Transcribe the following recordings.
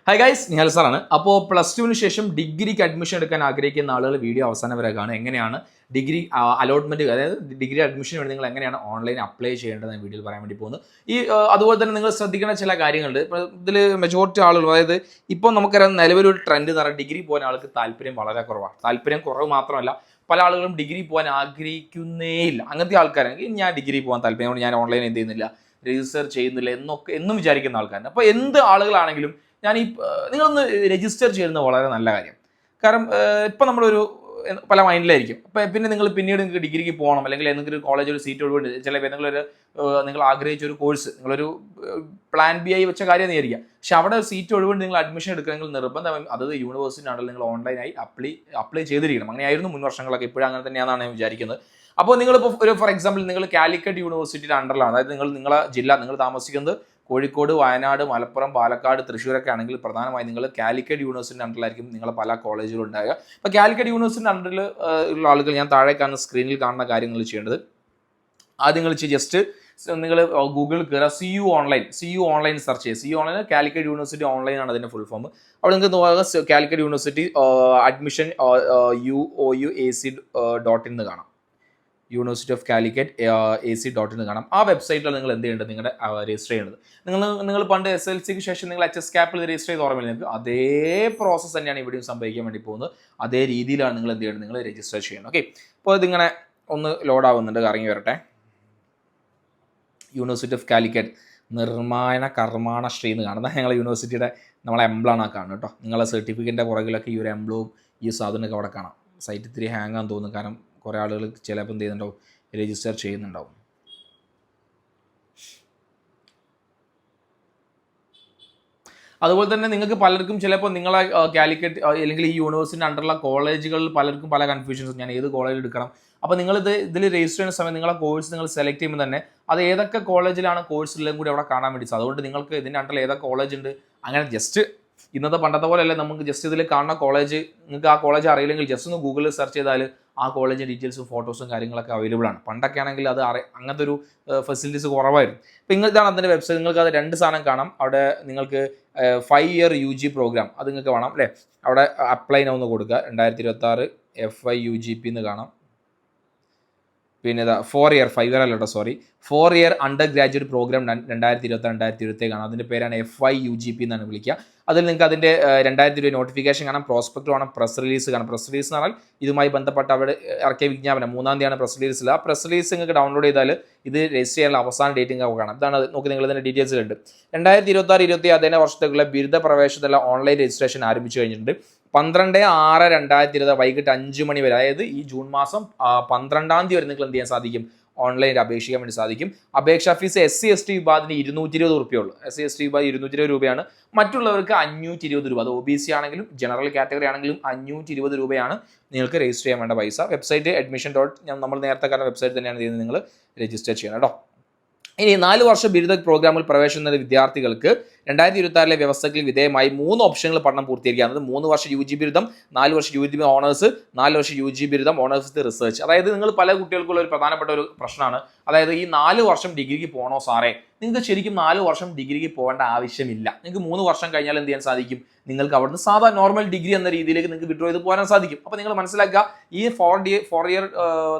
Hi guys, Nihal സാറാണ്. അപ്പോൾ plus ടുവിന് ശേഷം ഡിഗ്രിക്ക് അഡ്മിഷൻ എടുക്കാൻ ആഗ്രഹിക്കുന്ന ആളുകൾ വീഡിയോ അവസാനം വരെ കാണുക. എങ്ങനെയാണ് ഡിഗ്രി അലോട്ട്മെൻറ്റ്, അതായത് ഡിഗ്രി അഡ്മിഷന് വേണ്ടി നിങ്ങൾ എങ്ങനെയാണ് ഓൺലൈൻ അപ്ലൈ ചെയ്യേണ്ടത് എന്ന് വീഡിയോയിൽ പറയാൻ വേണ്ടി പോകുന്നത്. അതുപോലെ തന്നെ നിങ്ങൾ ശ്രദ്ധിക്കുന്ന ചില കാര്യങ്ങളുണ്ട്. ഇപ്പോൾ ഇതിൽ മെജോറിറ്റി ആളുകൾ, അതായത് ഇപ്പോൾ നമുക്കറിയാം നിലവിലൊരു ട്രെൻഡ് എന്ന് പറഞ്ഞാൽ ഡിഗ്രി പോകാൻ ആൾക്ക് താല്പര്യം വളരെ കുറവാണ്. താല്പര്യം കുറവ് മാത്രമല്ല, പല ആളുകളും ഡിഗ്രി പോകാൻ ആഗ്രഹിക്കുന്നേ ഇല്ല. അങ്ങനത്തെ ആൾക്കാരാണെങ്കിൽ ഞാൻ ഡിഗ്രി പോകാൻ താല്പര്യം, ഞാൻ ഓൺലൈൻ എന്ത് ചെയ്യുന്നില്ല, രജിസ്റ്റർ ചെയ്യുന്നില്ല എന്നും വിചാരിക്കുന്ന ആൾക്കാരാണ്. അപ്പോൾ എന്ത് ആളുകളാണെങ്കിലും നിങ്ങളൊന്ന് രജിസ്റ്റർ ചെയ്യുന്നത് വളരെ നല്ല കാര്യം. കാരണം ഇപ്പം നമ്മളൊരു പല മൈൻഡിലായിരിക്കും. അപ്പം പിന്നെ നിങ്ങൾക്ക് ഡിഗ്രിക്ക് പോകണം, അല്ലെങ്കിൽ എന്തെങ്കിലും ഒരു കോളേജ് ഒരു സീറ്റ് ഒഴിവുണ്ട്, നിങ്ങൾ ആഗ്രഹിച്ച ഒരു കോഴ്സ്, നിങ്ങളൊരു പ്ലാൻ ബി ആയി വെച്ച കാര്യം ആയിരിക്കാം. പക്ഷെ അവിടെ സീറ്റ് ഒഴിവുണ്ട്, നിങ്ങൾ അഡ്മിഷൻ എടുക്കണമെങ്കിൽ നിർബന്ധമായും അതത് യൂണിവേഴ്സിറ്റിയാണെങ്കിൽ നിങ്ങൾ ഓൺലൈനായി അപ്ലൈ ചെയ്തിരിക്കണം. അങ്ങനെയായിരുന്നു മുൻ വർഷങ്ങളൊക്കെ, ഇപ്പോഴും അങ്ങനെ തന്നെയാണെന്നാണ് ഞാൻ വിചാരിക്കുന്നത്. അപ്പോൾ നിങ്ങളിപ്പോൾ ഫോർ എക്സാമ്പിൾ നിങ്ങൾ കാലിക്കറ്റ് യൂണിവേഴ്സിറ്റിയുടെ അണ്ടറിലാണ്, അതായത് നിങ്ങളെ ജില്ല, നിങ്ങൾ താമസിക്കുന്നത് കോഴിക്കോട്, വയനാട്, മലപ്പുറം, പാലക്കാട്, തൃശ്ശൂരൊക്കെ ആണെങ്കിൽ പ്രധാനമായും നിങ്ങൾ കാലിക്കറ്റ് യൂണിവേഴ്സിറ്റിൻ്റെ അണ്ടറിലായിരിക്കും നിങ്ങളെ പല കോളേജുകളും ഉണ്ടാകുക. അപ്പോൾ കാലിക്കറ്റ് യൂണിവേഴ്സിറ്റിൻ്റെ അണ്ടറിൽ ഉള്ള ആളുകൾ ഞാൻ താഴെ കാണുന്ന സ്ക്രീനിൽ കാണുന്ന കാര്യങ്ങൾ ചെയ്യേണ്ടത്, ആദ്യം നിങ്ങൾ ജസ്റ്റ് നിങ്ങൾ ഗൂഗിളിൽ കയറുക, സി യു ഓൺലൈൻ സെർച്ച് ചെയ്യുക. C U online Calicut university online ആണ് അതിൻ്റെ ഫുൾ ഫോം. അവിടെ നിങ്ങൾക്ക് നോക്കുക കാലിക്കറ്റ് യൂണിവേഴ്സിറ്റി അഡ്മിഷൻ UOUAC.in കാണാം. യൂണിവേഴ്സിറ്റി ഓഫ് കാലിക്കറ്റ് AC.in കാണാം. ആ വെബ്സൈറ്റിൽ നിങ്ങൾ എന്ത് ചെയ്യേണ്ടത്, നിങ്ങളുടെ രജിസ്റ്റർ ചെയ്യേണ്ടത്. നിങ്ങൾ പണ്ട് SLCക്ക് ശേഷം നിങ്ങൾ HSCAP രജിസ്റ്റർ ചെയ്ത് ഓർമ്മയില്ല നിങ്ങൾക്ക്, അതേ പ്രോസസ്സ് തന്നെയാണ് ഇവിടെയും സംഭവിക്കാൻ വേണ്ടി പോകുന്നത്. അതേ രീതിയിലാണ് നിങ്ങൾ എന്ത് ചെയ്യേണ്ടത്, നിങ്ങൾ രജിസ്റ്റർ ചെയ്യണം. ഓക്കെ, അപ്പോൾ ഇതിങ്ങനെ ഒന്ന് ലോഡ് ആവുന്നുണ്ട്, കറങ്ങി വരട്ടെ. യൂണിവേഴ്സിറ്റി ഓഫ് കാലിക്കറ്റ് നിർമ്മാണ കർമ്മാണ ശ്രീ എന്ന് കാണുന്നത് ഞങ്ങളെ യൂണിവേഴ്സിറ്റിയുടെ നമ്മളെ എംബ്ലാണ് കാണുന്നത് കേട്ടോ. നിങ്ങളെ സർട്ടിഫിക്കറ്റിൻ്റെ പുറകിലൊക്കെ ഈ ഒരു എംബ്ലവും ഈ സാധനമൊക്കെ അവിടെ കാണാം. സൈറ്റ് ഇത്തിരി ഹാങ് ആണെന്ന് തോന്നുന്നു, കാരണം കുറേ ആളുകൾ ചിലപ്പോൾ എന്ത് ചെയ്യുന്നുണ്ടാവും, രജിസ്റ്റർ ചെയ്യുന്നുണ്ടാവും. അതുപോലെ തന്നെ നിങ്ങൾക്ക് പലർക്കും ചിലപ്പോൾ നിങ്ങളെ കാലിക്കറ്റ് അല്ലെങ്കിൽ ഈ യൂണിവേഴ്സിറ്റിൻ്റെ അണ്ടറുള്ള കോളേജുകളിൽ പലർക്കും പല കൺഫ്യൂഷൻസ്, ഞാൻ ഏത് കോളേജിൽ എടുക്കണം. അപ്പോൾ ഇതിൽ രജിസ്റ്റർ ചെയ്യുന്ന സമയം നിങ്ങളെ കോഴ്സ് നിങ്ങൾ സെലക്ട് ചെയ്യുമ്പോൾ തന്നെ അത് ഏതൊക്കെ കോളേജിലാണ് കോഴ്സ് ഉള്ളതും കൂടി അവിടെ കാണാൻ വേണ്ടി സാധിക്കും. അതുകൊണ്ട് നിങ്ങൾക്ക് ഇതിൻ്റെ അണ്ടറിൽ ഏതൊക്കെ കോളേജ് ഉണ്ട്, അങ്ങനെ ജസ്റ്റ് ഇന്നത്തെ പണ്ടത്തെ പോലെയല്ല, നമുക്ക് ജസ്റ്റ് ഇതിൽ കാണുന്ന കോളേജ്, നിങ്ങൾക്ക് ആ കോളേജ് അറിയില്ലെങ്കിൽ ജസ്റ്റ് ഒന്ന് ഗൂഗിളിൽ സെർച്ച് ചെയ്താൽ ആ കോളേജിൻ്റെ ഡീറ്റെയിൽസും ഫോട്ടോസും കാര്യങ്ങളൊക്കെ അവൈലബിൾ ആണ്. പണ്ടൊക്കെ ആണെങ്കിൽ അത് അങ്ങനത്തെ ഒരു ഫെസിലിറ്റീസ് കുറവായിരുന്നു. ഇപ്പോൾ ഇതാണ് അതിൻ്റെ വെബ്സൈറ്റ്. നിങ്ങൾക്ക് അത് രണ്ട് സാധനം കാണാം. അവിടെ നിങ്ങൾക്ക് 5 year UG പ്രോഗ്രാം അത് നിങ്ങൾക്ക് വേണം അല്ലേ. അവിടെ അപ്ലൈ നൗ എന്ന് കൊടുക്കുക. 2026 FI UGP എന്ന് കാണാം. പിന്നെ 4 year 5 year അല്ല കേട്ടോ, sorry, 4 year undergraduate programme 2026-2027 കാണാം. അതിൻ്റെ പേരാണ് FI UGP എന്നാണ് വിളിക്കുക. അതിൽ നിങ്ങൾക്ക് അതിൻ്റെ 2020 നോട്ടിഫിക്കേഷൻ കാണാം, പ്രോസ്പെക്ട് കാണാം, പ്രസ് റിലീസ് കാണാം. പ്രസ് റിലീസ് എന്ന് പറഞ്ഞാൽ ഇതുമായി ബന്ധപ്പെട്ട അവിടെ ഇറക്കിയ വിജ്ഞാപനം 3-ാം തീയതിയാണ് പ്രസ് റിലീസിൽ. ആ പ്രസ് റിലീസ് നിങ്ങൾക്ക് ഡൗൺലോഡ് ചെയ്താൽ ഇത് രജിസ്റ്റർ ചെയ്യാനുള്ള അവസാന ഡേറ്റിംഗ് ഒക്കെ കാണാം. ഇതാണ് നോക്കി, നിങ്ങൾ ഇതിൻ്റെ ഡീറ്റെയിൽസിലുണ്ട്. 2026-27 അതേ വർഷത്തേക്കുള്ള ബിരുദ പ്രവേശനത്തിലുള്ള ഓൺലൈൻ രജിസ്ട്രേഷൻ ആരംഭിച്ചു കഴിഞ്ഞിട്ടുണ്ട്. 12/6/2020 വൈകിട്ട് 5 മണി വരെ, അതായത് ഈ ജൂൺ മാസം 12-ാം തീയതി വരെ നിങ്ങൾ എന്ത് ചെയ്യാൻ സാധിക്കും, ഓൺലൈനിൽ അപേക്ഷിക്കാൻ വേണ്ടി സാധിക്കും. അപേക്ഷാ ഫീസ് SC/ST വിഭാഗത്തിന് 220 രൂപയുള്ളൂ. SC/ST വിഭാഗം 220 രൂപയാണ്. മറ്റുള്ളവർക്ക് 520 രൂപ. അത് OBC ആണെങ്കിലും ജനറൽ കാറ്റഗറി ആണെങ്കിലും 520 രൂപയാണ് നിങ്ങൾക്ക് രജിസ്റ്റർ ചെയ്യാൻ വേണ്ട പൈസ. വെബ്സൈറ്റ് നമ്മൾ നേരത്തെ കാണുന്ന വെബ്സൈറ്റ് തന്നെയാണ് ചെയ്യുന്നത്, നിങ്ങൾ രജിസ്റ്റർ ചെയ്യണം കേട്ടോ. ഇനി 4 വർഷ ബിരുദ പ്രോഗ്രാമിൽ പ്രവേശനം നേടിയ വിദ്യാർത്ഥികൾക്ക് 2026 വ്യവസ്ഥകളിൽ വിധേയമായി 3 ഓപ്ഷനുകൾ പഠനം പൂർത്തീകരിക്കുന്നത് 3 വർഷ UG ബിരുദം, 4 വർഷ UG ഓണേഴ്സ്, 4 വർഷ UG ബിരുദം ഓണേഴ്സ് വിത്ത് റിസർച്ച്. അതായത് നിങ്ങൾ പല കുട്ടികൾക്കുള്ള ഒരു പ്രധാനപ്പെട്ട ഒരു പ്രശ്നമാണ്, അതായത് ഈ 4 വർഷം ഡിഗ്രിക്ക് പോകണോ സാറേ? നിങ്ങൾക്ക് ശരിക്കും 4 വർഷം ഡിഗ്രിക്ക് പോകേണ്ട ആവശ്യമില്ല. നിങ്ങൾക്ക് 3 വർഷം കഴിഞ്ഞാൽ എന്ത് ചെയ്യാൻ സാധിക്കും, നിങ്ങൾക്ക് അവിടുന്ന് സാധാരണ നോർമൽ ഡിഗ്രി എന്ന രീതിയിലേക്ക് നിങ്ങൾക്ക് വിഡ്രോ ചെയ്ത് പോകാൻ സാധിക്കും. അപ്പോൾ നിങ്ങൾ മനസ്സിലാക്കുക, ഈ 4 year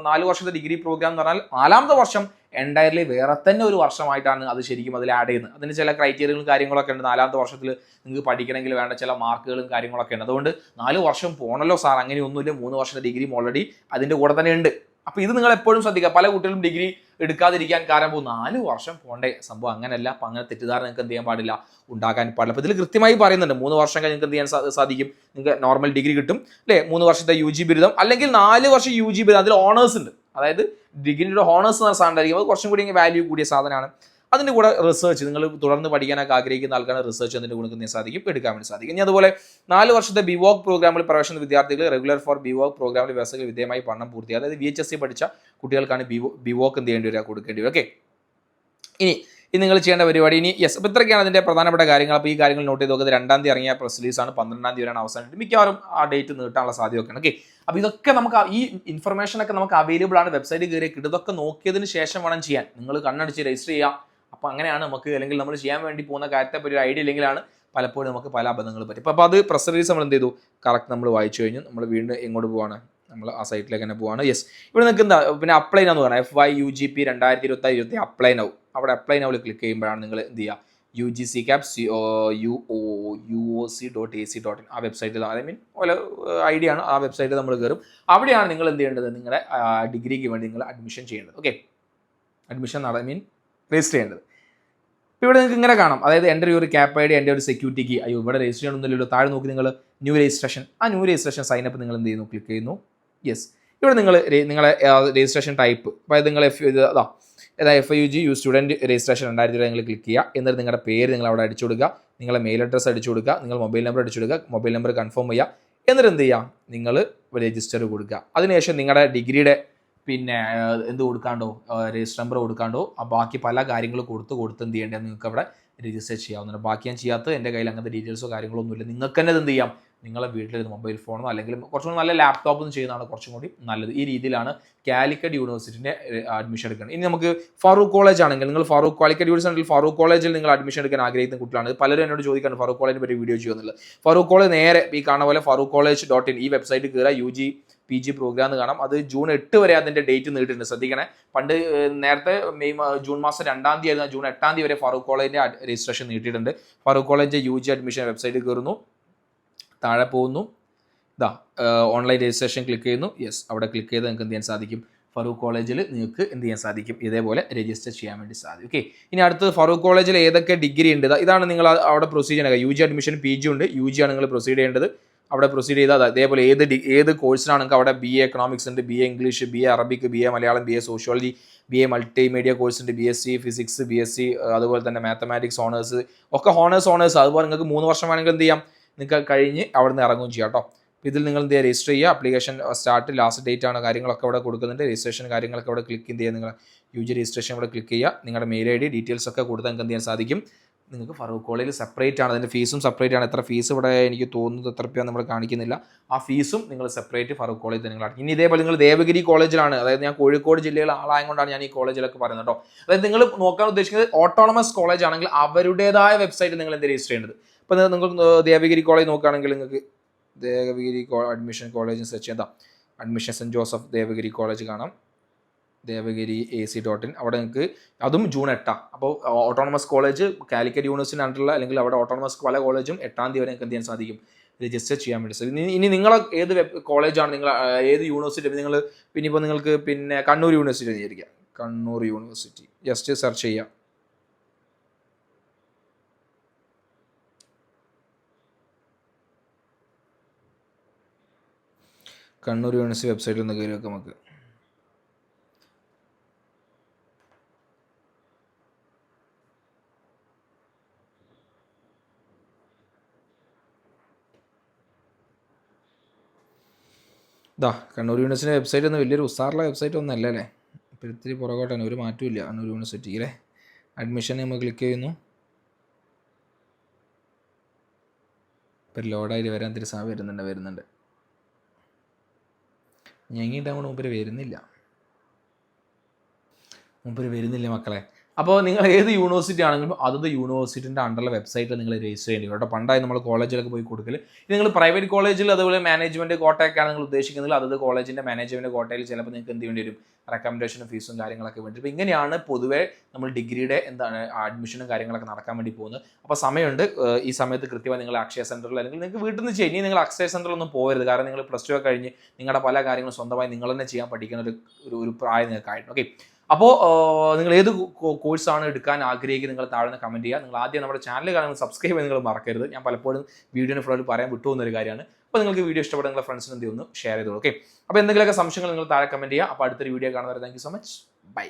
4 വർഷത്തെ ഡിഗ്രി പ്രോഗ്രാം എന്ന് പറഞ്ഞാൽ 4-ാമത്തെ വർഷം എൻറ്റയർലി വേറെ തന്നെ ഒരു വർഷമായിട്ടാണ് അത് ശരിക്കും അതിൽ ആഡ് ചെയ്യുന്നത്. അതിന് ചില ക്രൈറ്റീരിയകളും കാര്യങ്ങളൊക്കെ ഉണ്ട്. 4-ാമത്തെ വർഷത്തിൽ നിങ്ങൾക്ക് പഠിക്കണമെങ്കിൽ വേണ്ട ചില മാർക്കുകളും കാര്യങ്ങളൊക്കെ ഉണ്ട്. അതുകൊണ്ട് 4 വർഷം പോകണല്ലോ സാർ, അങ്ങനെയൊന്നുമില്ല. 3 വർഷത്തെ ഡിഗ്രിയും ഓൾറെഡി അതിൻ്റെ കൂടെ തന്നെ ഉണ്ട്. അപ്പോൾ ഇത് നിങ്ങൾ എപ്പോഴും ശ്രദ്ധിക്കുക. പല കുട്ടികളും ഡിഗ്രി എടുക്കാതിരിക്കാൻ കാരണം 4 വർഷം പോകേണ്ട സംഭവം അങ്ങനെയല്ല. അപ്പം അങ്ങനെ തെറ്റിദ്ധാരണ നിങ്ങൾക്ക് എന്ത് ചെയ്യാൻ പാടില്ല, ഉണ്ടാക്കാൻ പാടില്ല. അപ്പോൾ ഇതിൽ കൃത്യമായി പറയുന്നുണ്ട് 3 വർഷം കഴിഞ്ഞ് നിങ്ങൾക്ക് എന്ത് ചെയ്യാൻ സാധിക്കും, നിങ്ങൾക്ക് നോർമൽ ഡിഗ്രി കിട്ടും അല്ലേ. 3 വർഷത്തെ UG ബിരുദം അല്ലെങ്കിൽ 4 വർഷം UG ബിരുദം, അതിൽ ഓണേഴ്സ് ഉണ്ട്. അതായത് ഡിഗ്രിയുടെ ഹോണേഴ്സ് എന്ന സാധനം ഉണ്ടായിരിക്കും, അത് കുറച്ചും കൂടി വാല്യൂ കൂടിയ സാധനമാണ്. അതിൻ്റെ കൂടെ റിസർച്ച്, നിങ്ങൾ തുടർന്ന് പഠിക്കാനൊക്കെ ആഗ്രഹിക്കുന്ന ആൾക്കാണ് റിസർച്ച് അതിൻ്റെ കൂടെ സാധിക്കും, എടുക്കാൻ വേണ്ടി സാധിക്കും. ഇനി അതുപോലെ 4 വർഷത്തെ BVOC പ്രോഗ്രാമിൽ പ്രവേശന വിദ്യാർത്ഥികൾ റെഗുലർ ഫോർ BVOC പ്രോഗ്രാമിൽ വ്യവസ്ഥകൾ വിധേയമായി പഠനം പൂർത്തിയായി. അതായത് VHSC പഠിച്ച കുട്ടികൾക്കാണ് BVOC എന്ത് ചെയ്യേണ്ടി വരിക, കൊടുക്കേണ്ടി വരും. ഓക്കെ, ഇനി നിങ്ങൾ ചെയ്യേണ്ട പരിപാടി അപ്പോൾ ഇത്രയൊക്കെയാണ് അതിൻ്റെ പ്രധാനപ്പെട്ട കാര്യങ്ങൾ. അപ്പോൾ ഈ കാര്യങ്ങൾ നോട്ട് ചെയ്ത് നോക്കുന്നത്. 2-ാം തീയതി ഇറങ്ങിയ പ്രസ് റിലീസാണ്, 12-ാം തീയതിയാണ് അവസാനം. മിക്കവാറും ആ ഡേറ്റ് നീട്ടാനുള്ള സാധ്യതയൊക്കെയാണ്. ഓക്കെ, അപ്പോൾ ഇതൊക്കെ നമുക്ക് ഈ ഇൻഫർമേഷനൊക്കെ നമുക്ക് അവൈലബിൾ ആണ്, വെബ്സൈറ്റ് കയറി കിട്ടും. ഇതൊക്കെ നോക്കിയതിന് ശേഷം വേണം ചെയ്യാൻ. നിങ്ങൾ കണ്ണടിച്ച് രജിസ്റ്റർ ചെയ്യുക. അപ്പോൾ അങ്ങനെയാണ് നമുക്ക്, അല്ലെങ്കിൽ നമ്മൾ ചെയ്യാൻ വേണ്ടി പോകുന്ന കാര്യത്തെപ്പറ്റി ഒരു ഐഡിയ ഇല്ലെങ്കിലാണ് പലപ്പോഴും നമുക്ക് പല അബദ്ധങ്ങൾ പറ്റും. അപ്പോൾ അത് പ്രസ് റിലീസ് നമ്മൾ എന്ത് ചെയ്തു, കറക്റ്റ് നമ്മൾ വായിച്ചു കഴിഞ്ഞു. നമ്മൾ വീണ്ടും എങ്ങോട്ട് പോവാണ്, നമ്മൾ ആ സൈറ്റിലേക്ക് തന്നെ പോവാണ്. യെസ്, ഇവിടെ നിങ്ങൾക്ക് എന്താ പിന്നെ അപ്ലൈ നൗ എന്ന് പറഞ്ഞാൽ FYUGP 2020 അപ്ലൈ നൗ. അവിടെ അപ്ലൈ നൗ ക്ലിക്ക് ചെയ്യുമ്പോഴാണ് നിങ്ങൾ എന്ത് ചെയ്യുക, UGCCAP.UOC.AC.in ആ വെബ്സൈറ്റിൽ, ഐ മീൻ ഓല ഐഡിയ ആണ്, ആ വെബ്സൈറ്റിൽ നമ്മൾ കയറും. അവിടെയാണ് നിങ്ങൾ എന്ത് ചെയ്യേണ്ടത്, നിങ്ങളുടെ ഡിഗ്രിക്ക് വേണ്ടി നിങ്ങൾ അഡ്മിഷൻ ചെയ്യേണ്ടത്. Okay, admission I mean register ചെയ്യേണ്ടത്. ഇപ്പോൾ ഇവിടെ നിങ്ങൾക്ക് ഇങ്ങനെ കാണാം, അതായത് എൻ്റെ ഒരു ക്യാപ്പ് ഐ ഡി, എൻ്റെ ഒരു സെക്യൂരിറ്റി കീ. അയ്യോ ഇവിടെ രജിസ്റ്റർ ചെയ്യണമെന്നില്ലല്ലോ. താഴെ നോക്കി നിങ്ങൾ ന്യൂ രജിസ്ട്രേഷൻ, ആ ന്യൂ രജിസ്ട്രേഷൻ സൈനപ്പ് നിങ്ങൾ എന്ത് ചെയ്യുന്നു, ക്ലിക്ക് ചെയ്യുന്നു. യെസ്, ഇവിടെ നിങ്ങൾ നിങ്ങളെ രജിസ്ട്രേഷൻ ടൈപ്പ്, അതായത് നിങ്ങൾ FYUG സ്റ്റുഡൻറ്റ് രജിസ്ട്രേഷൻ 2020 നിങ്ങൾ ക്ലിക്ക് ചെയ്യുക. എന്നിട്ട് നിങ്ങളുടെ പേര് നിങ്ങൾ അവിടെ അടിച്ചു കൊടുക്കുക, നിങ്ങളുടെ മെയിൽ അഡ്രസ്സ് അടിച്ചു കൊടുക്കുക, നിങ്ങൾ മൊബൈൽ നമ്പർ അടിച്ചു കൊടുക്കുക, മൊബൈൽ നമ്പർ കൺഫേം ചെയ്യുക. എന്നിട്ട് എന്ത് ചെയ്യുക, നിങ്ങൾ രജിസ്റ്റർ കൊടുക്കുക. അതിനുശേഷം നിങ്ങളുടെ ഡിഗ്രിയുടെ പിന്നെ എന്ത് കൊടുക്കാണ്ടോ, രജിസ്റ്റർ നമ്പർ കൊടുക്കാണ്ടോ, ബാക്കി പല കാര്യങ്ങൾ കൊടുത്ത് എന്ത് ചെയ്യേണ്ടത്, നിങ്ങൾക്ക് അവിടെ രജിസ്റ്റർ ചെയ്യാവുന്നതാണ്. ബാക്കി ഞാൻ ചെയ്യാത്തത് എൻ്റെ കയ്യിൽ അങ്ങനത്തെ ഡീറ്റെയിൽസോ കാര്യങ്ങളോ ഒന്നുമില്ല. നിങ്ങൾക്ക് തന്നെ എന്ത് ചെയ്യാം, നിങ്ങളെ വീട്ടിൽ മൊബൈൽ ഫോണോ അല്ലെങ്കിൽ കുറച്ചും കൂടി നല്ല ലാപ്ടോപ്പ് ചെയ്യുന്നതാണ് കുറച്ചും കൂടി നല്ലത്. ഈ രീതിയിലാണ് കാലിക്കറ്റ് യൂണിവേഴ്സിറ്റിൻ്റെ അഡ്മിഷൻ എടുക്കുന്നത്. ഇനി നമുക്ക് ഫാറൂഖ് കോളേജ് ആണെങ്കിൽ, നിങ്ങൾ കാലിക്കറ്റ് യൂണിവേഴ്സിറ്റി ഫാറൂഖ് കോളേജിൽ നിങ്ങൾ അഡ്മിഷൻ എടുക്കാൻ ആഗ്രഹിക്കുന്ന കുട്ടികളാണ്. പലരും എന്നോട് ചോദിക്കാണ് ഫാറൂഖ് കോളേജിനെ പറ്റി വീഡിയോ ചെയ്യുന്നുള്ളത്. ഫാറൂഖ് കോളേജ് നേരെ ഈ കാണുന്ന പോലെ FaroukCollege.in ഈ വെബ്സൈറ്റിൽ കയറുക, UG PG പ്രോഗ്രാം എന്ന് കാണാം. അത് ജൂൺ 8 വരെ അതിൻ്റെ ഡേറ്റ് നീട്ടിട്ടുണ്ട്. ശ്രദ്ധിക്കണേ, പണ്ട് നേരത്തെ ജൂൺ മാസം 2-ാം തീയതി ആയിരുന്നു, ജൂൺ 8-ാം തീയതി വരെ ഫാറൂഖ് കോളേജിൻ്റെ രജിസ്ട്രേഷൻ നീട്ടിയിട്ടുണ്ട്. ഫാറൂഖ് കോളേജ് UG അഡ്മിഷൻ വെബ്സൈറ്റിൽ കയറുന്നു, താഴെ പോകുന്നു, ഓൺലൈൻ രജിസ്ട്രേഷൻ ക്ലിക്ക് ചെയ്യുന്നു. യെസ്, അവിടെ ക്ലിക്ക് ചെയ്ത് നിങ്ങൾക്ക് എന്ത് ചെയ്യാൻ സാധിക്കും, ഫാറൂഖ് കോളേജിൽ നിങ്ങൾക്ക് എന്ത് ചെയ്യാൻ സാധിക്കും, ഇതേപോലെ രജിസ്റ്റർ ചെയ്യാൻ വേണ്ടി സാധിക്കും. ഓക്കെ, ഇനി അടുത്തത് ഫാറൂഖ് കോളേജിൽ ഏതൊക്കെ ഡിഗ്രി ഉണ്ട്, ഇതാണ് നിങ്ങൾ അവിടെ പ്രൊസീഡ് ചെയ്യുക. UG അഡ്മിഷൻ PG ഉണ്ട്, UG ആണ് നിങ്ങൾ പ്രൊസീഡ് ചെയ്യേണ്ടത്. അവിടെ പ്രൊസീഡ് ചെയ്താൽ അതേപോലെ ഏത് കോഴ്സിനാണെങ്കിൽ അവിടെ BA എക്കണോമിക്സ് ഉണ്ട്, BA English, BA Arabic, BA Malayalam, BA sociology, BA multimedia course ഉണ്ട്, BSc ഫിസിക്സ്, BSc അതുപോലെ തന്നെ മാത്തമാറ്റിക്സ് ഓണേഴ്സ് ഒക്കെ ഓണേഴ്സ്. അതുപോലെ നിങ്ങൾക്ക് 3 വർഷം വേണമെങ്കിൽ എന്ത് ചെയ്യാം, നിങ്ങൾക്ക് കഴിഞ്ഞ് അവിടെ നിന്ന് ഇറങ്ങുകയും ചെയ്യാം കേട്ടോ. ഇതിൽ നിങ്ങൾ എന്ത് ചെയ്യുക, രജിസ്റ്റർ ചെയ്യുക. ആപ്ലിക്കേഷൻ സ്റ്റാർട്ട് ലാസ്റ്റ് ഡേറ്റ് ആണ്, കാര്യങ്ങളൊക്കെ അവിടെ കൊടുക്കുന്നുണ്ട്. രജിസ്ട്രേഷൻ കാര്യങ്ങളൊക്കെ അവിടെ ക്ലിക്ക് ചെയ്യുക. നിങ്ങൾ UG രജിസ്ട്രേഷൻ അവിടെ ക്ലിക്ക് ചെയ്യുക. നിങ്ങളുടെ മെയിൽ ID ഡീറ്റെയിൽസ് ഒക്കെ കൊടുത്താൽ നിങ്ങൾക്ക് എന്ത് ചെയ്യാൻ സാധിക്കും, നിങ്ങൾക്ക് ഫാറൂഖ് കോളേജിൽ സെപ്പറേറ്റ് ആണ്, അതിൻ്റെ ഫീസും സെപ്പറേറ്റ് ആണ്. എത്ര ഫീസ് ഇവിടെ എനിക്ക് തോന്നുന്നത് എത്ര രൂപ നമ്മൾ കാണിക്കുന്നില്ല. ആ ഫീസും നിങ്ങൾ സെപ്പറേറ്റ് ഫാറൂഖ് കോളേജിൽ നിങ്ങൾ അടയ്ക്കും. ഇനി ഇതേപോലെ നിങ്ങൾ ദേവഗിരി കോളേജിലാണ്, അതായത് ഞാൻ കോഴിക്കോട് ജില്ലയിലെ ആളായതുകൊണ്ടാണ് ഞാൻ ഈ കോളേജിലൊക്കെ പറയുന്നത് കേട്ടോ. അതായത് നിങ്ങൾ നോക്കാൻ ഉദ്ദേശിക്കുന്നത് ഓട്ടോണമസ് കോളേജ് ആണെങ്കിൽ അവരുടേതായ വെബ്സൈറ്റിൽ നിങ്ങൾ എന്ത് രജിസ്റ്റർ ചെയ്യേണ്ടത്. ഇപ്പോൾ നിങ്ങൾ ദേവഗിരി കോളേജ് നോക്കുകയാണെങ്കിൽ നിങ്ങൾക്ക് ദേവഗിരി അഡ്മിഷൻ കോളേജ് സെർച്ച് ചെയ്താൽ admission saint Joseph Devagiri college കാണാം, ദേവഗിരി AC.in. അവിടെ നിങ്ങൾക്ക് അതും ജൂൺ 8. അപ്പോൾ ഓട്ടോണമസ് കോളേജ് കാലിക്കറ്റ് യൂണിവേഴ്സിറ്റി അണ്ടറിലുള്ള അല്ലെങ്കിൽ അവിടെ ഓട്ടോണമസ് പല കോളേജും 8-ാം തീയതി വരെ നിങ്ങൾക്ക് എന്ത് ചെയ്യാൻ സാധിക്കും, രജിസ്റ്റർ ചെയ്യാൻ വേണ്ടി സാധിക്കും. ഇനി നിങ്ങൾ ഏത് കോളേജാണ്, നിങ്ങൾ ഏത് യൂണിവേഴ്സിറ്റി, നിങ്ങൾ പിന്നെ ഇപ്പോൾ നിങ്ങൾക്ക് പിന്നെ കണ്ണൂർ യൂണിവേഴ്സിറ്റി വിചാരിക്കുക, കണ്ണൂർ യൂണിവേഴ്സിറ്റി ജസ്റ്റ് സെർച്ച് ചെയ്യുക. കണ്ണൂർ യൂണിവേഴ്സിറ്റി വെബ്സൈറ്റിൽ ഒന്ന് കയറി വെക്കാം നമുക്ക്. കണ്ണൂർ യൂണിവേഴ്സിറ്റി വെബ്സൈറ്റ് ഒന്നും വലിയൊരു ഉസാറുള്ള വെബ്സൈറ്റ് ഒന്നും അല്ല അല്ലേ, ഇപ്പോൾ ഇത്തിരി പുറകോട്ടാണ്, ഒരു മാറ്റമില്ല. കണ്ണൂർ യൂണിവേഴ്സിറ്റിയിലെ അഡ്മിഷൻ നമ്മൾ ക്ലിക്ക് ചെയ്യുന്നു. ഇപ്പോൾ ലോഡായിട്ട് വരാൻ ഇത്തിരി സമയം വരുന്നുണ്ട്. ഞങ്ങിയിട്ട് അങ്ങോട്ട് മൂപ്പര് വരുന്നില്ല മക്കളെ. അപ്പോൾ നിങ്ങൾ ഏത് യൂണിവേഴ്സിറ്റി ആണെങ്കിലും അതത് യൂണിവേഴ്സിറ്റിൻ്റെ അണ്ടറിലെ വെബ്സൈറ്റിൽ നിങ്ങൾ രജിസ്റ്റർ ചെയ്യേണ്ടി വരും കേട്ടോ. പണ്ടായി നമ്മൾ കോളേജിലൊക്കെ പോയി കൊടുക്കൽ. ഇത് നിങ്ങൾ പ്രൈവറ്റ് കോളേജിൽ അതുപോലെ മാനേജ്മെൻറ്റ് കോട്ടയൊക്കെയാണ് നിങ്ങൾ ഉദ്ദേശിക്കുന്നത്, അതത് കോളേജിൻ്റെ മാനേജ്മെൻറ്റ് കോട്ടയിൽ ചിലപ്പോൾ നിങ്ങൾക്ക് എന്ത് വേണ്ടി വരും, റെക്കമെൻഡേഷനും ഫീസും കാര്യങ്ങളൊക്കെ വേണ്ടി. അപ്പോൾ ഇങ്ങനെയാണ് പൊതുവേ നമ്മൾ ഡിഗ്രിയുടെ അഡ്മിഷനും കാര്യങ്ങളൊക്കെ നടക്കാൻ വേണ്ടി പോകുന്നത്. അപ്പോൾ സമയമുണ്ട്, ഈ സമയത്ത് കൃത്യമായി നിങ്ങൾ അക്ഷയ സെൻറ്ററിൽ അല്ലെങ്കിൽ നിങ്ങൾക്ക് വീട്ടിൽ നിന്ന് ചെയ്യും. ഇനി നിങ്ങൾ അക്ഷയ സെൻറ്ററിലൊന്നും പോകരുത്, കാരണം നിങ്ങൾ +2 ഒക്കെ കഴിഞ്ഞ് നിങ്ങളുടെ പല കാര്യങ്ങളും സ്വന്തമായി നിങ്ങൾ തന്നെ ചെയ്യാൻ പഠിക്കുന്ന ഒരു പ്രായം നിങ്ങൾക്കായിരുന്നു. ഓക്കെ, അപ്പോൾ നിങ്ങൾ ഏത് കോഴ്സാണ് എടുക്കാൻ ആഗ്രഹിക്കുന്നത് നിങ്ങൾ താഴെ കമൻറ്റ് ചെയ്യുക. നിങ്ങൾ ആദ്യം നമ്മുടെ ചാനൽ കാണുന്നത് സബ്സ്ക്രൈബ് ചെയ്യാൻ നിങ്ങൾ മറക്കരുത്. ഞാൻ പലപ്പോഴും വീഡിയോന് ഫുള്ളായിട്ട് പറയാൻ വിട്ടുപോകുന്നൊരു കാര്യമാണ്. അപ്പോൾ നിങ്ങൾക്ക് വീഡിയോ ഇഷ്ടപ്പെട്ട നിങ്ങളുടെ ഫ്രണ്ട്സിന് എന്ത് ഒന്ന് ഷെയർ ചെയ്തോളൂ. ഓക്കെ, അപ്പോൾ എന്തെങ്കിലുമൊക്കെ സംശയങ്ങൾ നിങ്ങൾ താഴെ കമൻറ്റ് ചെയ്യുക. അപ്പോൾ അടുത്തൊരു വീഡിയോ കാണുന്നവരെ thank you so much, by.